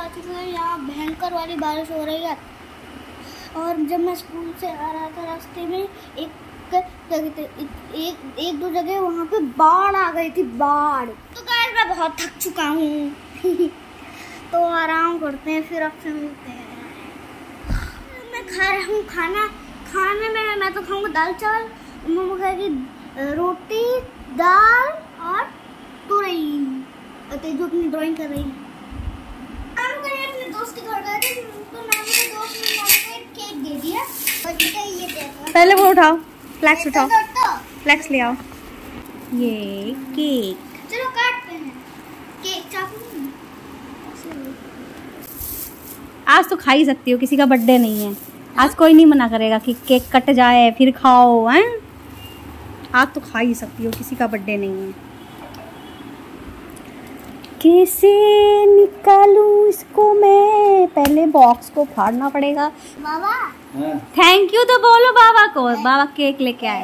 चुके हैं। यहाँ भयंकर वाली बारिश हो रही है और जब मैं स्कूल से आ रहा था रास्ते में एक दो जगह वहाँ पे बाढ़ आ गई थी, बाढ़। तो गाइस मैं बहुत थक चुका हूँ तो आराम करते हैं, फिर आपसे मिलते हैं। मैं खा रहा हूँ खाने में मैं तो खाऊंगा दाल चावल, मम्मा खाएगी रोटी दाल और तुरई। तेजू अपनी ड्राइंग कर रही है। अपने दोस्त के घर गए थे तो मैंने दोस्त ने केक दे दिया और ये देखो। पहले वो उठाओ, फ्लैक्स उठाओ, फ्लैक्स ले आओ। ये केक, चलो काटते हैं केक। चाकू आज तो खा ही सकती हो, किसी का बर्थडे नहीं है आज, कोई नहीं मना करेगा कि केक कट जाए फिर खाओ हैं। आज तो खा ही सकती हो, किसी का बर्थडे नहीं है। कैसे निकालूं इसको मैं, पहले बॉक्स को फाड़ना पड़ेगा। बाबा थैंक यू तो बोलो बाबा को, बाबा केक लेके आए।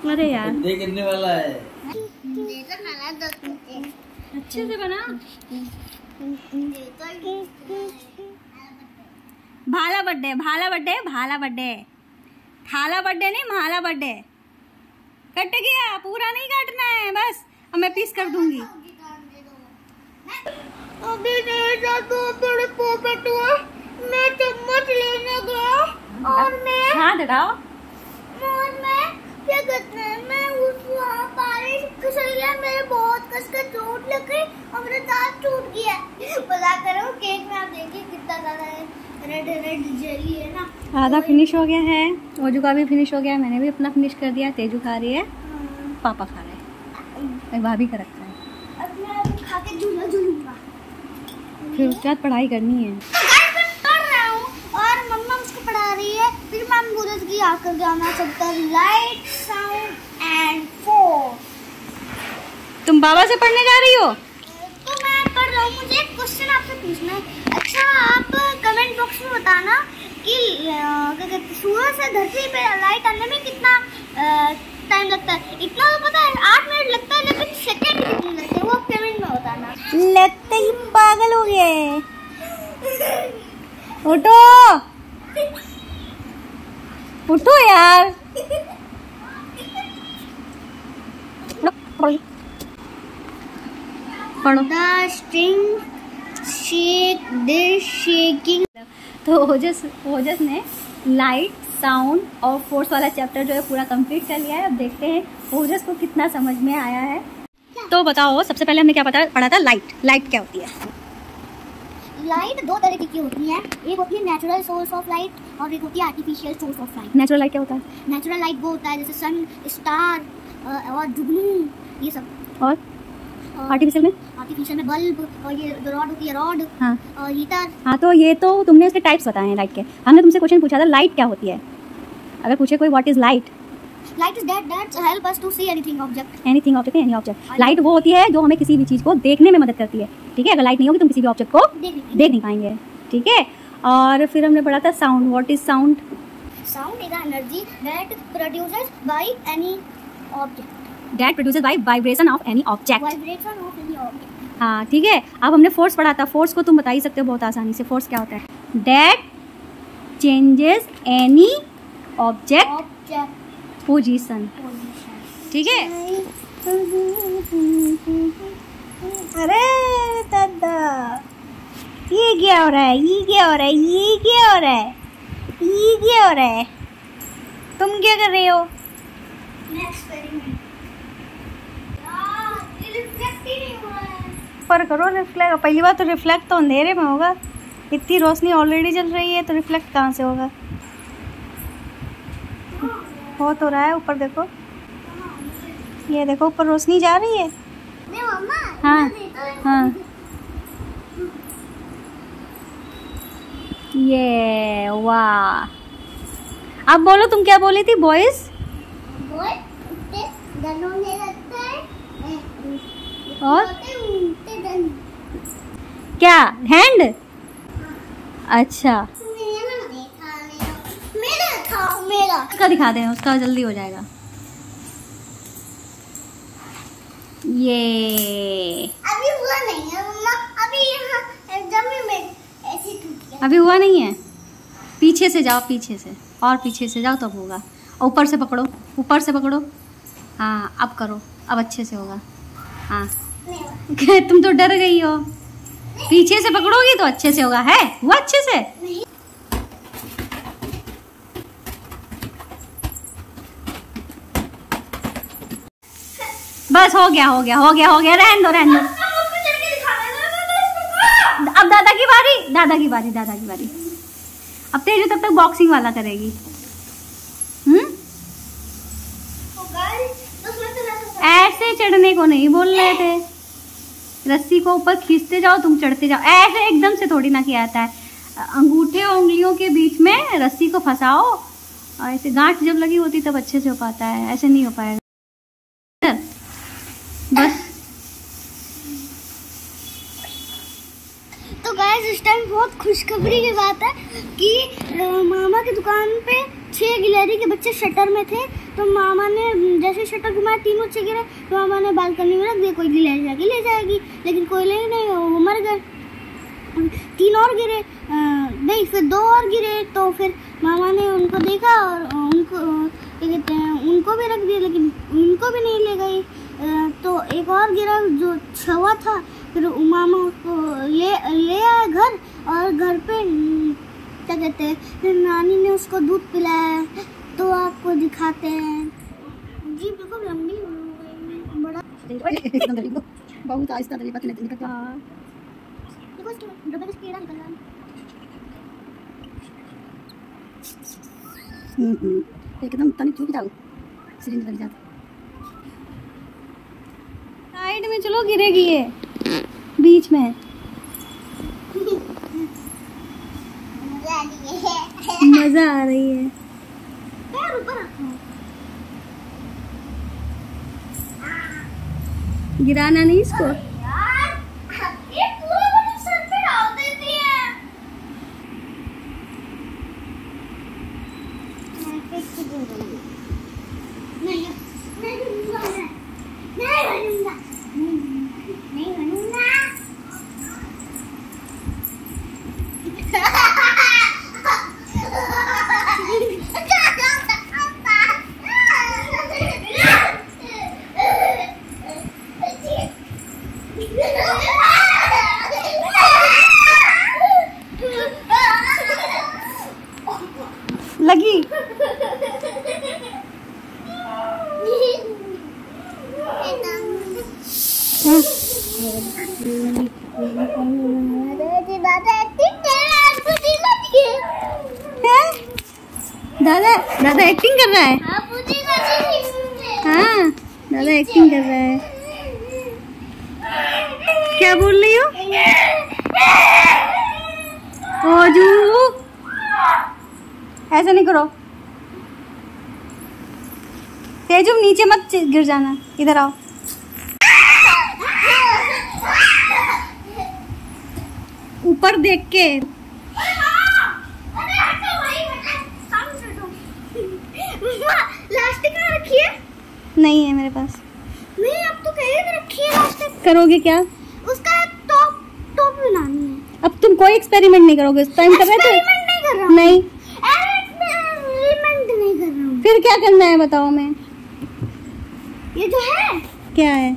अरे यार करने वाला है, अच्छे से बना। भाला बर्थडे, भाला बर्थडे, भाला बर्थडे, थाला बर्थडे नहीं भाला बर्थडे। कट गया, पूरा नहीं काटना है बस, अब मैं पीस कर दूंगी। अभी मेरे साथ बहुत बड़े पॉकेट हुआ, मैं चम्मच लेने गया और मैं हाथ हटाओ। और मैं क्या कहते हैं, मैं उस वहाँ बारिश फिसल गया, मेरे बहुत कस का चोट लग गई और मेरा दांत टूट गया। बता करो केक में आप देखिए कितना ज्यादा रेड जेली है ना। आधा फिनिश हो गया है, ओजू का भी फिनिश हो गया, मैंने भी अपना फिनिश कर दिया। तेजू खा रही है, पापा खा रहे हैं, भाभी का रखा है। अब मैं खा के झूला झूलूंगा, फिर उसके बाद पढ़ाई करनी है। मैं पढ़ रहा हूँ और मम्मा मुझको पढ़ा रही है। फिर मैम बोले कि आकर जाना सकता लाइट साउंड एंड फोर्स। तुम बाबा से पढ़ने जा रही हो? तो मैं पढ़ रहा हूँ, मुझे एक क्वेश्चन आपसे पूछना है। अच्छा आप कमेंट बॉक्स में बताना कि सूरज से धरती पे लाइट आने में कितना टाइम लगता है। इतना तो पता है 8 मिनट लगता है, लेकिन सेकंड कितने लगते हैं वो कमेंट में बताना। लगता ही पागल हो गए। उठो उठो यार। The string shake this shaking। तो ओजस ने लाइट साउंड और फोर्स वाला चैप्टर जो है पूरा कंप्लीट कर लिया है। अब देखते हैं ओजस को कितना समझ में आया है। तो बताओ, सबसे पहले हमने क्या पढ़ा था? लाइट क्या होती है? लाइट दो तरह की होती है, एक होती है नेचुरल सोर्स ऑफ लाइट और एक होती है artificial source of light. Natural light क्या होता है? नेचुरल लाइट वो होता है जैसे सन, स्टार और जुगनू, ये सब। और आर्टिफिशियल में बल्ब और ये रॉड होती है, रॉड। हाँ। और हीटर। हाँ, तो ये तो तुमने उसके टाइप्स बताए हैं लाइट के। हमने तुमसे क्वेश्चन पूछा था लाइट क्या होती है। अगर पूछे कोई what is light, light is that help us to see any object. Any object. Light वो होती है जो हमें किसी भी चीज को देखने में मदद करती है। ठीक है, अगर लाइट नहीं होगी तुम किसी भी ऑब्जेक्ट को देख नहीं पाएंगे। ठीक है, और फिर हमने पढ़ा था sound. What is sound? Sound is energy that produces by any object. That produces by vibration of any object। Vibration of any object. हाँ, ठीक है। अब हमने फोर्स पढ़ा था। फोर्स को तुम बता ही सकते हो बहुत आसानी से। फोर्स क्या होता है? That changes any object position। ठीक है। अरे दादा, ये क्या हो रहा है? ये क्या हो रहा है? ये क्या हो रहा है? ये क्या हो रहा है? तुम क्या कर रहे हो? पर करो रिफ्लेक्ट। पहली बार तो रिफ्लेक्ट तो अंधेरे में होगा, इतनी रोशनी ऑलरेडी जल रही है तो रिफ्लेक्ट कहाँ से होगा? हो तो रहा है, ऊपर देखो, ये देखो ऊपर रोशनी जा रही है। हाँ हाँ, ये वाह। अब बोलो, तुम क्या बोली थी? बॉयज और क्या? हैंड? अच्छा, उसका दिखा दें, उसका जल्दी हो जाएगा। ये अभी हुआ नहीं है मम्मा, अभी यहाँ जमीन में ऐसे टूट गया। अभी हुआ नहीं है, पीछे से जाओ, पीछे से और पीछे से जाओ तब होगा। ऊपर से पकड़ो, ऊपर से पकड़ो। हाँ अब करो, अब अच्छे से होगा। हाँ तुम तो डर गई हो, पीछे से पकड़ोगी तो अच्छे से होगा। है हुआ अच्छे से? बस हो गया, हो गया, हो गया, हो गया। रहने दो, रहने दो। अब दादा की बारी, दादा की बारी, दादा की बारी। अब तेजू तब तक बॉक्सिंग वाला करेगी। ऐसे चढ़ने को नहीं बोल रहे थे, रस्सी को ऊपर खींचते जाओ, तुम चढ़ते जाओ। ऐसे एकदम से थोड़ी ना किया जाता है, अंगूठे और उंगलियों के बीच में रस्सी को फंसाओ, और ऐसे गांठ जब लगी होती तब अच्छे से हो पाता है, ऐसे नहीं हो पाएगा। बस तो गाइस इस टाइम बहुत खुशखबरी की बात है कि मामा की दुकान पे 6 गिलहरी के बच्चे शटर में थे। तो मामा ने जैसे शटर घुमाया, तीनों 6 गिरे, तो मामा ने बालकनी में रख दिया, कोई गिलहरी जाके ले जाएगी, लेकिन कोई ले नहीं, वो मर गए। 3 और गिरे, नहीं फिर 2 और गिरे। तो फिर मामा ने उनको देखा और उनको क्या कहते हैं, उनको भी रख दिया, लेकिन उनको भी नहीं ले गई। तो एक और गिरा जो छवा था, फिर मामा उसको ले आए घर, और घर पे क्या कहते हैं, फिर नानी ने उसको दूध पिलाया। तो आपको दिखाते हैं जी, बिल्कुल लंबी बड़ा बहुत आहिस्ता तरीका से निकल। हाँ देखो इसके डब्बे का कीड़ा निकल रहा है। एकदम तनिक चूक जाओ, सिरिंज लग जाता। साइड में चलो, गिरेगी ये बीच में। मजा आ रही है। पैर ऊपर रखो, गिराना नहीं इसको। यार ये पूरा सर पे डाल देती है। नहीं नहीं बनूंगा, नहीं बनूंगा, नहीं बनूंगा। लगी दादा, दादा एक्टिंग कर रहा है। हाँ दादा एक्टिंग कर रहा है। क्या बोल रही हो? ओजू ऐसा नहीं करो, तेजू नीचे मत गिर जाना, इधर आओ। ऊपर देख के। लास्टिक ना रखी है? नहीं है मेरे पास। नहीं अब तो कहीं भी रखी है लास्टिक। करोगे क्या? उसका टॉप बनानी है। अब तुम कोई एक्सपेरिमेंट नहीं करोगे, इस टाइम कर रहे थे। एक्सपेरिमेंट नहीं कर रहा हूँ। नहीं एक्सपेरिमेंट नहीं कर रहा हूँ। फिर क्या करना है बताओ? मैं ये जो है क्या है,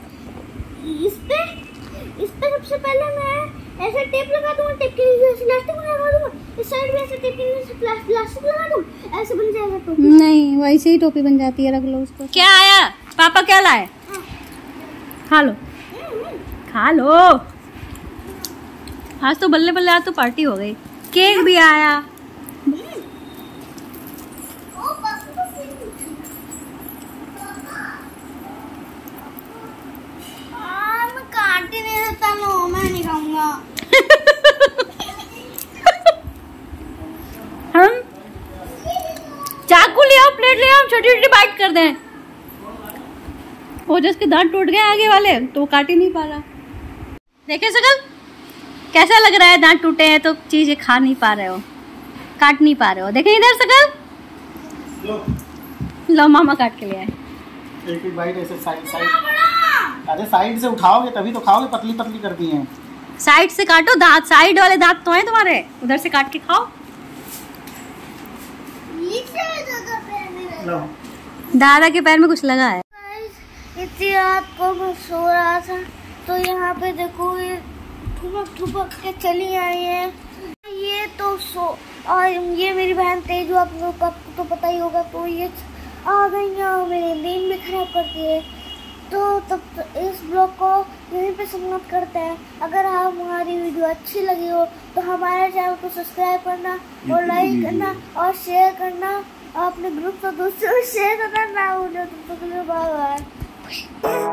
इस पे सबसे पहले मैं ऐसे टेप लगा दूंगा, टेप के नीचे लास्टिक लगा दूंगा, इस साइड भी ऐसे टेप के नीचे लास्टिक लगा दूंगा, ऐसे बन जाएगा टोपी। नहीं वैसे ही टोपी बन जाती है, रख लो उसको। क्या आया पापा, क्या लाए? खा लो, खा लो। आज तो बल्ले बल्ले, आज तो पार्टी हो गई। केक भी आया। मैं नहीं खाऊंगा। हम चाकू ले आओ, प्लेट ले आओ, छोटी छोटी बाइट कर दें। वो जिसके दांत टूट गए आगे वाले, तो वो काट ही नहीं पा रहा। देखे सकल कैसा लग रहा है, दांत टूटे हैं तो चीजें खा नहीं पा रहे हो, काट नहीं पा रहे हो। देखे इधर सकल, लो मामा काट के ले आए। एक बाइट ऐसे साइड अरे साइड से उठाओगे तभी तो खाओगे, पतली पतली कर दी हैं। साइड से काटो, दांत साइड वाले दांत तो हैं तुम्हारे, उधर से काट के खाओ। दादा के पैर में कुछ लगा है। इतनी रात को मैं सो रहा था तो यहाँ पे देखो ये ठुमक ठुमक के चली आई है। ये तो और ये मेरी बहन तेजू, आप लोग को तो पता ही होगा, तो ये आ गई है मेरी नींद भी खराब करती है। तो तब तो इस ब्लॉग को यहीं पे समाप्त करते हैं। अगर हमारी वीडियो अच्छी लगी हो तो हमारे चैनल को सब्सक्राइब करना और लाइक करना और शेयर करना, अपने ग्रुप से दोस्तों को शेयर करना ना भूलो। तुम तो बाय बाय।